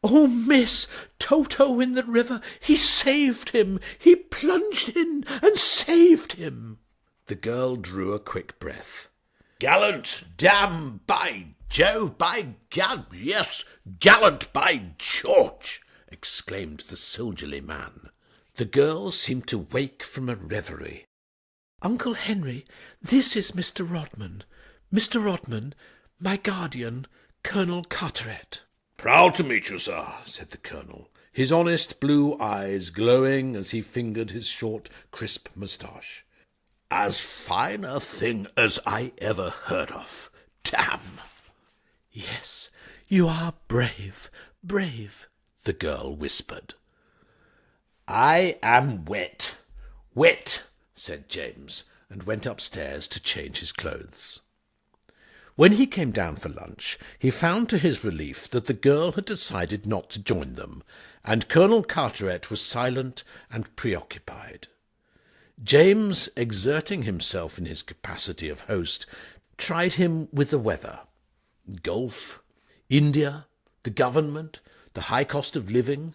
"Oh, miss, Toto in the river! He saved him! He plunged in and saved him!" The girl drew a quick breath. "Gallant, damn, by Jove, by Gad, yes, gallant, by George!" exclaimed the soldierly man. The girl seemed to wake from a reverie. "Uncle Henry, this is Mr. Rodman. Mr. Rodman, my guardian, Colonel Carteret." "Proud to meet you, sir," said the colonel, his honest blue eyes glowing as he fingered his short, crisp moustache. "As fine a thing as I ever heard of. Damn!" "Yes, you are brave, brave," the girl whispered. "I am wet, wet," said James, and went upstairs to change his clothes. When he came down for lunch, he found to his relief that the girl had decided not to join them, and Colonel Carteret was silent and preoccupied. James, exerting himself in his capacity of host, tried him with the weather. Golf, India, the government, the high cost of living,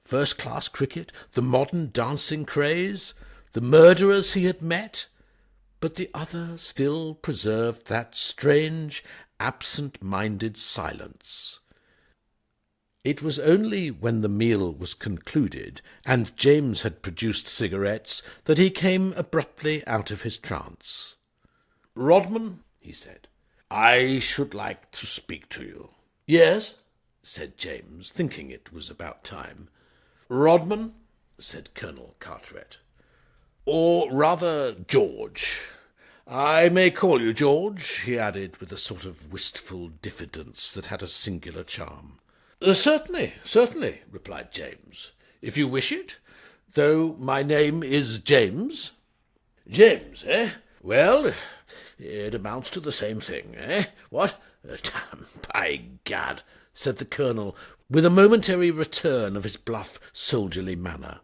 first-class cricket, the modern dancing craze, the murderers he had met, but the other still preserved that strange, absent-minded silence. It was only when the meal was concluded, and James had produced cigarettes, that he came abruptly out of his trance. "Rodman," he said, "I should like to speak to you." "Yes," said James, thinking it was about time. "Rodman," said Colonel Carteret. "Or rather George. I may call you George," he added with a sort of wistful diffidence that had a singular charm. "Certainly, certainly," replied James, "if you wish it, though my name is James." "James, eh? Well, it amounts to the same thing, eh? What? Damn, by gad," said the colonel, with a momentary return of his bluff, soldierly manner.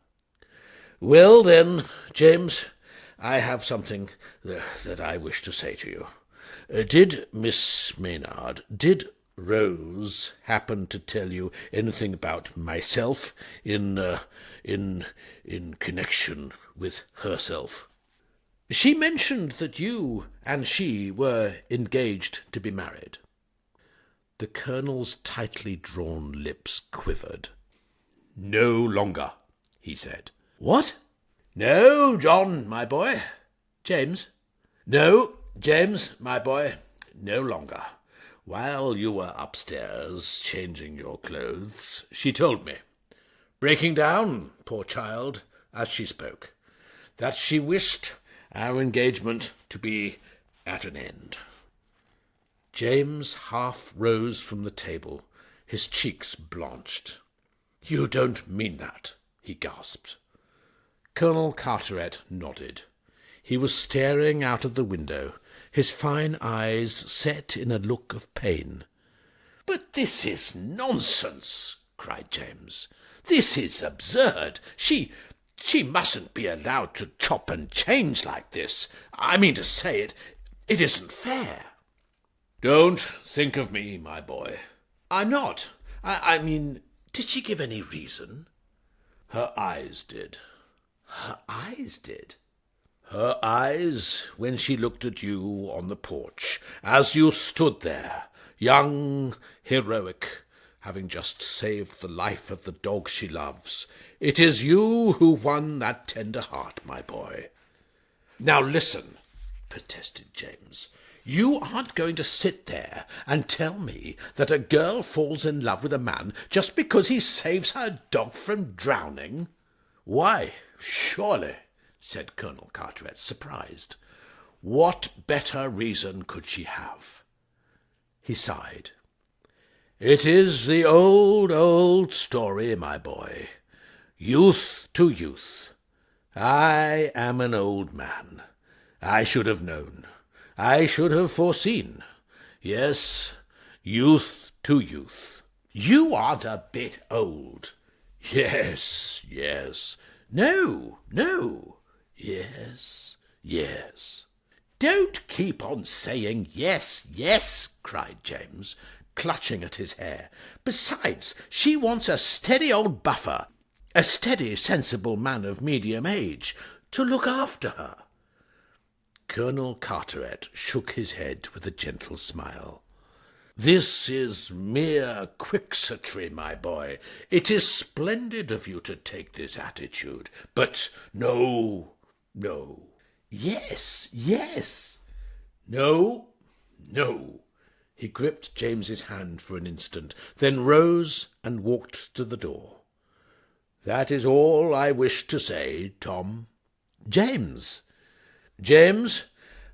"Well, then, James, I have something that I wish to say to you. Did Miss Maynard, did Rose happen to tell you anything about myself in connection with herself?" "She mentioned that you and she were engaged to be married." The colonel's tightly drawn lips quivered. "No longer," he said. "What?" "No, John, my boy." "James?" "No, James, my boy, no longer. While you were upstairs changing your clothes, she told me, breaking down, poor child, as she spoke, that she wished our engagement to be at an end." James half rose from the table, his cheeks blanched. "You don't mean that," he gasped. Colonel Carteret nodded. He was staring out of the window, his fine eyes set in a look of pain. "But this is nonsense," cried James. "This is absurd. She mustn't be allowed to chop and change like this. I mean to say, it isn't fair." "Don't think of me, my boy." "I'm not. I mean, did she give any reason?" "Her eyes did." "Her eyes did?" "Her eyes, when she looked at you on the porch, as you stood there, young, heroic, having just saved the life of the dog she loves. It is you who won that tender heart, my boy." "Now listen," protested James. You aren't going to sit there and tell me that a girl falls in love with a man just because he saves her dog from drowning? Why, surely, said Colonel Carteret, surprised. What better reason could she have? He sighed. It is the old, old story, my boy. Youth to youth. I am an old man. I should have known. I should have foreseen. Yes, youth to youth. You are a bit old. Yes, yes. No, no. Yes, yes. Don't keep on saying yes, yes, cried James, clutching at his hair. Besides, she wants a steady old buffer, a steady, sensible man of medium age, to look after her. Colonel Carteret shook his head with a gentle smile. This is mere quixotry, my boy. It is splendid of you to take this attitude, but no, no. Yes, yes. No, no. He gripped James's hand for an instant, then rose and walked to the door. That is all I wish to say, Tom. James! James,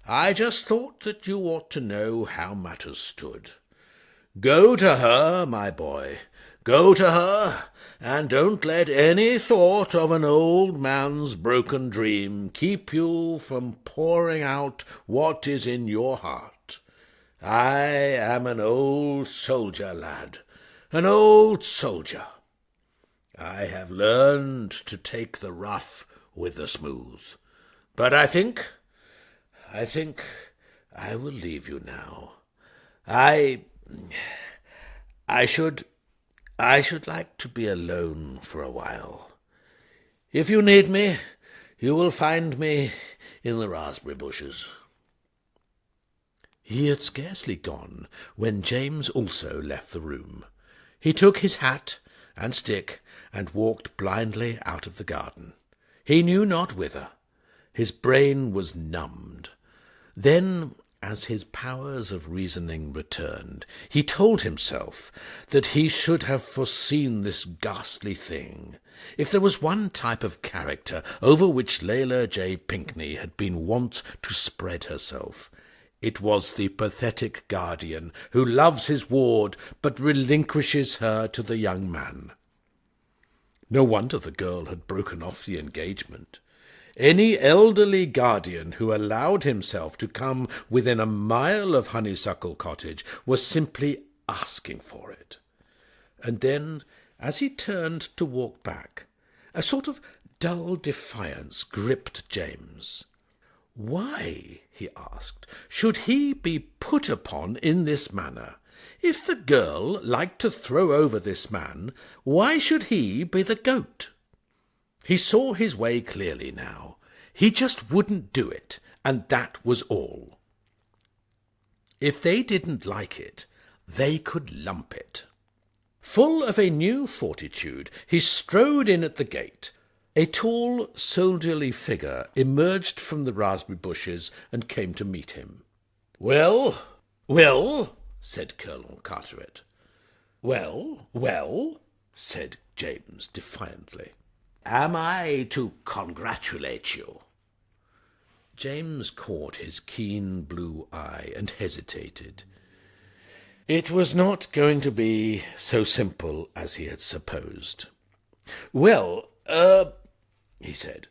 I just thought that you ought to know how matters stood. Go to her, my boy. Go to her, and don't let any thought of an old man's broken dream keep you from pouring out what is in your heart. I am an old soldier, lad, an old soldier. I have learned to take the rough with the smooth. But I think I will leave you now. I should like to be alone for a while. If you need me, you will find me in the raspberry bushes. He had scarcely gone when James also left the room. He took his hat and stick and walked blindly out of the garden. He knew not whither. His brain was numbed. Then, as his powers of reasoning returned, he told himself that he should have foreseen this ghastly thing. If there was one type of character over which Lila J. Pinkney had been wont to spread herself, it was the pathetic guardian who loves his ward but relinquishes her to the young man. No wonder the girl had broken off the engagement. Any elderly guardian who allowed himself to come within a mile of Honeysuckle Cottage was simply asking for it. And then, as he turned to walk back, a sort of dull defiance gripped James. Why, he asked, should he be put upon in this manner? If the girl liked to throw over this man, why should he be the goat? He saw his way clearly now. He just wouldn't do it, and that was all. If they didn't like it, they could lump it. Full of a new fortitude, he strode in at the gate. A tall, soldierly figure emerged from the raspberry bushes and came to meet him. "Well, well," said Colonel Carteret. "Well, well," said James defiantly. "Am I to congratulate you?" James caught his keen blue eye and hesitated. It was not going to be so simple as he had supposed. "Well, he said.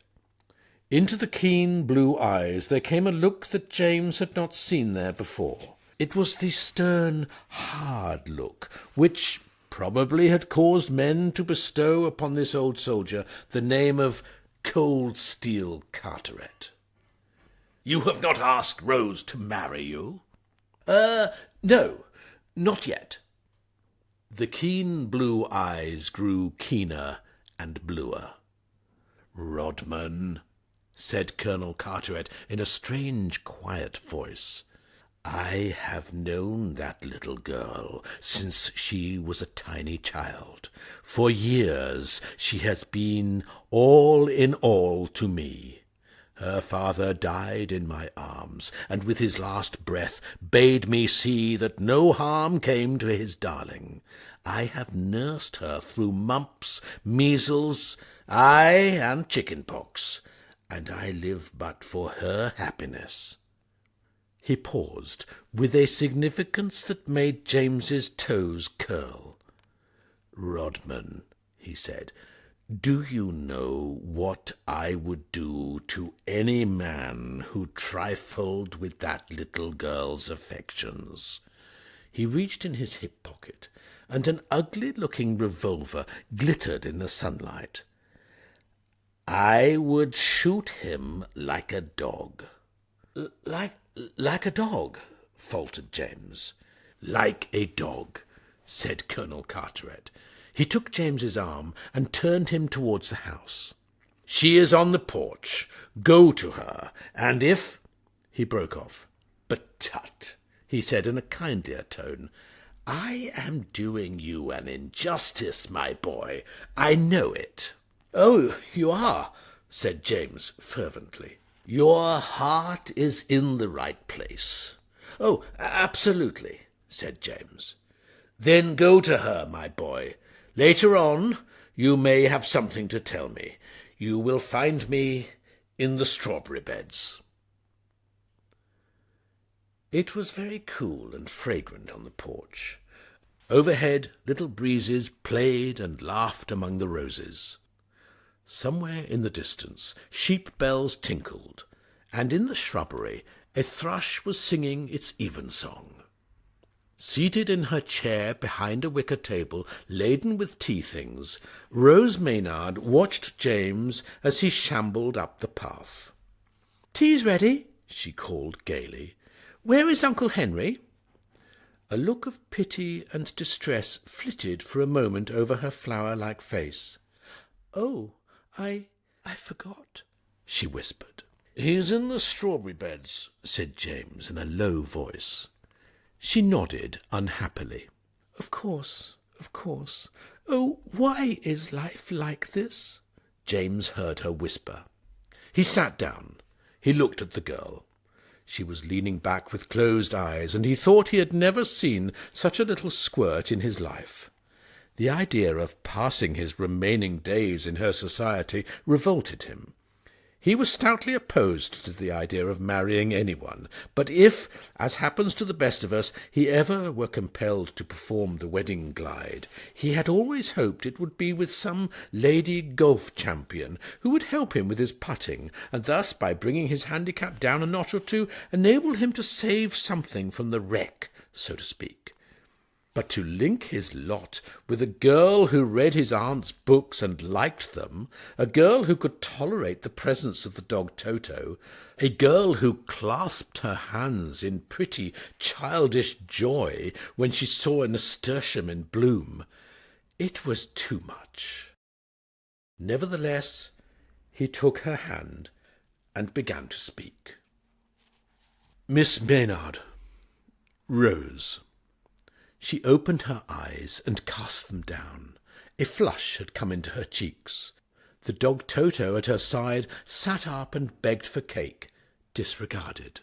Into the keen blue eyes there came a look that James had not seen there before. It was the stern, hard look which probably had caused men to bestow upon this old soldier the name of Cold Steel Carteret. "You have not asked Rose to marry you?" No, not yet." The keen blue eyes grew keener and bluer. "Rodman," said Colonel Carteret in a strange, quiet voice, "I have known that little girl since she was a tiny child. For years she has been all in all to me. Her father died in my arms, and with his last breath bade me see that no harm came to his darling. I have nursed her through mumps, measles, aye, and chicken-pox, and I live but for her happiness." He paused, with a significance that made James's toes curl. "Rodman," he said, "do you know what I would do to any man who trifled with that little girl's affections?" He reached in his hip pocket, and an ugly-looking revolver glittered in the sunlight. "I would shoot him like a dog." Like a dog?" faltered James. "Like a dog," said Colonel Carteret. He took James's arm and turned him towards the house. "She is on the porch. Go to her, and if—" He broke off. "But tut," he said in a kindlier tone, "I am doing you an injustice, my boy. I know it." "Oh, you are," said James fervently. "Your heart is in the right place." "Oh, absolutely," said James. "Then go to her, my boy. Later on you may have something to tell me. You will find me in the strawberry beds." It was very cool and fragrant on the porch. Overhead little breezes played and laughed among the roses. Somewhere in the distance sheep bells tinkled, and in the shrubbery a thrush was singing its evensong. Seated in her chair behind a wicker table laden with tea-things, Rose Maynard watched James as he shambled up the path. "Tea's ready," she called gaily. "Where is Uncle Henry?" A look of pity and distress flitted for a moment over her flower-like face. "Oh, I forgot," she whispered. "He's in the strawberry beds," said James in a low voice. She nodded unhappily. Of course. Oh, why is life like this?" James heard her whisper. He sat down. He looked at the girl. She was leaning back with closed eyes, and he thought he had never seen such a little squirt in his life. The idea of passing his remaining days in her society revolted him. He was stoutly opposed to the idea of marrying anyone, but if, as happens to the best of us, he ever were compelled to perform the wedding glide, he had always hoped it would be with some lady golf champion who would help him with his putting, and thus, by bringing his handicap down a notch or two, enable him to save something from the wreck, so to speak. But to link his lot with a girl who read his aunt's books and liked them, a girl who could tolerate the presence of the dog Toto, a girl who clasped her hands in pretty, childish joy when she saw a nasturtium in bloom, it was too much. Nevertheless, he took her hand and began to speak. "Miss Maynard, Rose." She opened her eyes and cast them down. A flush had come into her cheeks. The dog Toto at her side sat up and begged for cake, disregarded.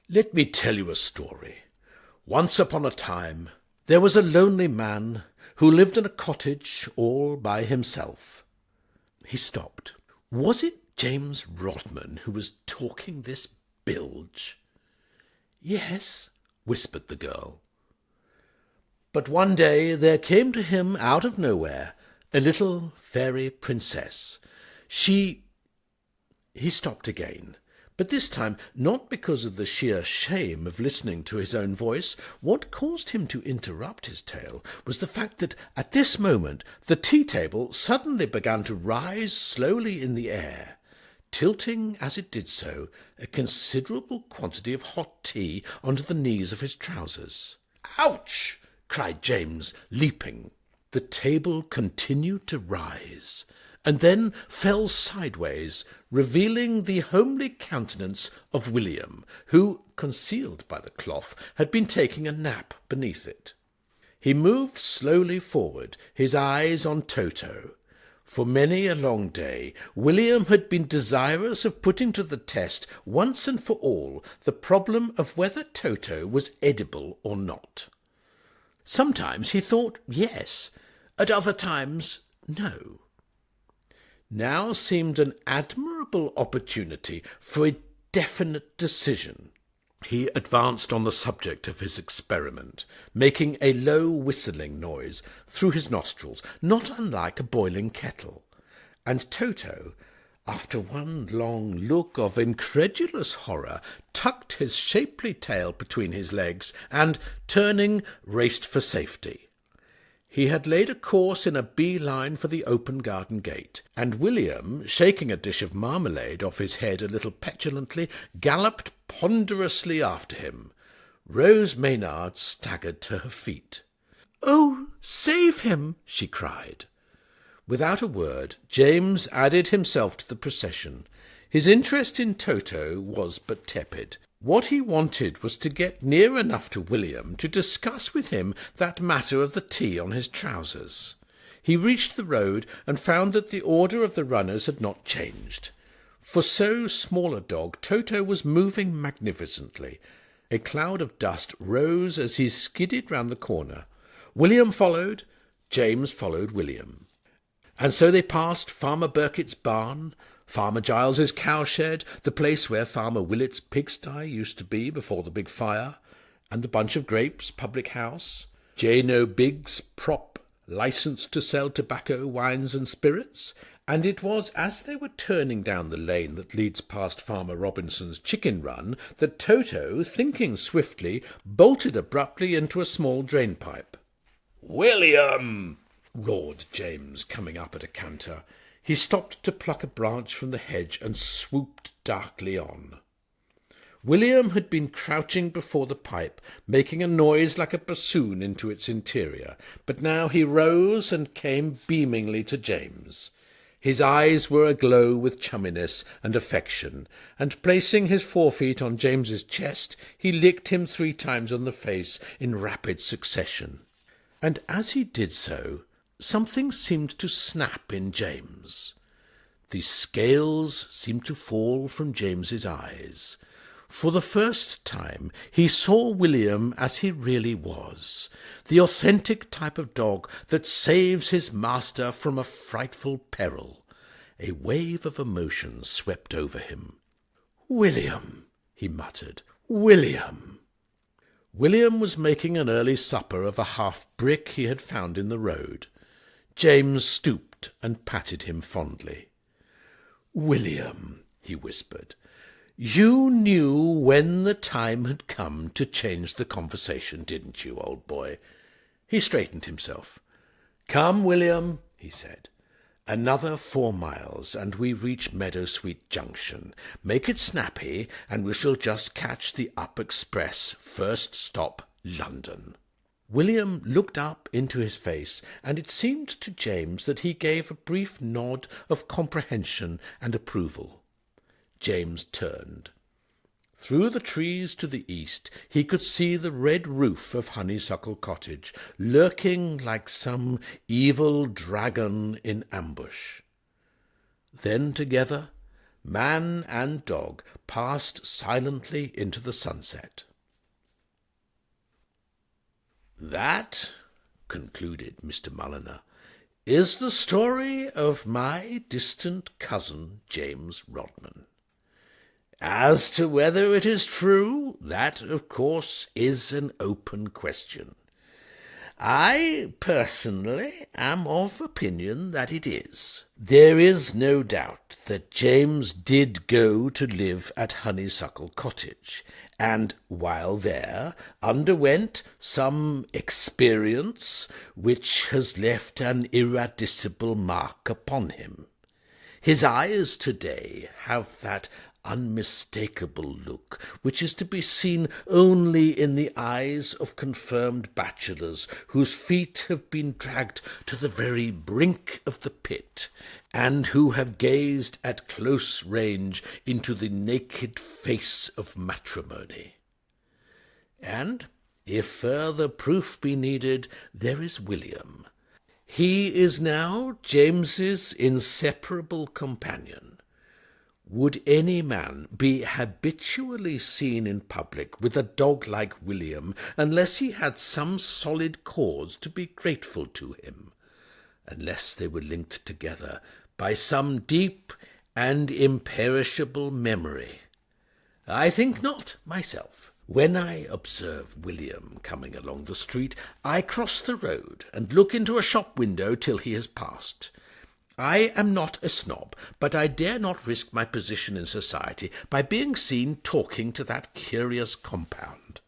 "Let me tell you a story. Once upon a time there was a lonely man who lived in a cottage all by himself." He stopped. Was it James Rodman who was talking this bilge? "Yes," whispered the girl. "But one day there came to him out of nowhere a little fairy princess. He stopped again, but this time not because of the sheer shame of listening to his own voice. What caused him to interrupt his tale was the fact that at this moment the tea-table suddenly began to rise slowly in the air, tilting as it did so a considerable quantity of hot tea onto the knees of his trousers. "Ouch!" cried James, leaping. The table continued to rise, and then fell sideways, revealing the homely countenance of William, who, concealed by the cloth, had been taking a nap beneath it. He moved slowly forward, his eyes on Toto. For many a long day, William had been desirous of putting to the test once and for all the problem of whether Toto was edible or not. Sometimes he thought yes, at other times no. Now seemed an admirable opportunity for a definite decision. He advanced on the subject of his experiment, making a low whistling noise through his nostrils, not unlike a boiling kettle, and Toto, after one long look of incredulous horror, tucked his shapely tail between his legs and, turning, raced for safety. He had laid a course in a bee-line for the open garden gate, and William, shaking a dish of marmalade off his head a little petulantly, galloped ponderously after him. Rose Maynard staggered to her feet. "Oh, save him!" she cried. Without a word, James added himself to the procession. His interest in Toto was but tepid. What he wanted was to get near enough to William to discuss with him that matter of the tea on his trousers. He reached the road and found that the order of the runners had not changed. For so small a dog, Toto was moving magnificently. A cloud of dust rose as he skidded round the corner. William followed, James followed William. And so they passed Farmer Burkitt's barn, Farmer Giles's cowshed, the place where Farmer Willett's pigsty used to be before the big fire, and the Bunch of Grapes public house, Jane O'Big's prop, licensed to sell tobacco, wines, and spirits, and it was as they were turning down the lane that leads past Farmer Robinson's chicken run that Toto, thinking swiftly, bolted abruptly into a small drain-pipe. "William!" roared James, coming up at a canter. He stopped to pluck a branch from the hedge and swooped darkly on. William had been crouching before the pipe, making a noise like a bassoon into its interior, but now he rose and came beamingly to James. His eyes were aglow with chumminess and affection, and placing his forefeet on James's chest, he licked him 3 times on the face in rapid succession. And as he did so, something seemed to snap in James. The scales seemed to fall from James's eyes. For the first time he saw William as he really was, the authentic type of dog that saves his master from a frightful peril. A wave of emotion swept over him. "William," he muttered, "William." William was making an early supper of a half-brick he had found in the road. James stooped and patted him fondly. "William," he whispered, "you knew when the time had come to change the conversation, didn't you, old boy?" He straightened himself. "Come, William," he said. "Another 4 miles, and we reach Meadowsweet Junction. Make it snappy, and we shall just catch the up express. First stop, London." William looked up into his face, and it seemed to James that he gave a brief nod of comprehension and approval. James turned. Through the trees to the east he could see the red roof of Honeysuckle Cottage, lurking like some evil dragon in ambush. Then together, man and dog passed silently into the sunset. "That," concluded Mr. Mulliner, "is the story of my distant cousin James Rodman. As to whether it is true, that, of course, is an open question. I, personally, am of opinion that it is. There is no doubt that James did go to live at Honeysuckle Cottage, and, while there, underwent some experience which has left an iradicible mark upon him. His eyes today have that unmistakable look which is to be seen only in the eyes of confirmed bachelors whose feet have been dragged to the very brink of the pit, and who have gazed at close range into the naked face of matrimony. And, if further proof be needed, there is William. He is now James's inseparable companion. Would any man be habitually seen in public with a dog like William unless he had some solid cause to be grateful to him, unless they were linked together by some deep and imperishable memory? I think not, myself. When I observe William coming along the street, I cross the road and look into a shop window till he has passed. I am not a snob, but I dare not risk my position in society by being seen talking to that curious compound.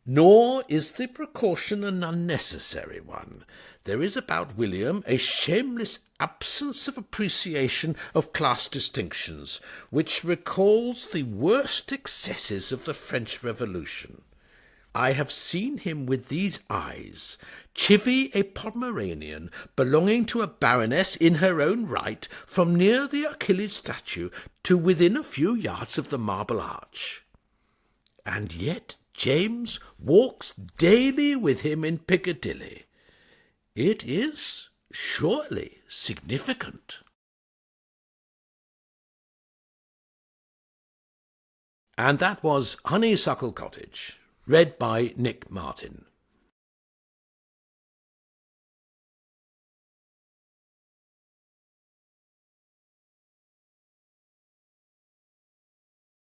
Nor is the precaution an unnecessary one. There is about William a shameless absence of appreciation of class distinctions, which recalls the worst excesses of the French Revolution. I have seen him with these eyes chivy a Pomeranian belonging to a baroness in her own right from near the Achilles statue to within a few yards of the Marble Arch. And yet James walks daily with him in Piccadilly. It is surely significant. And that was Honeysuckle Cottage, read by Nick Martin.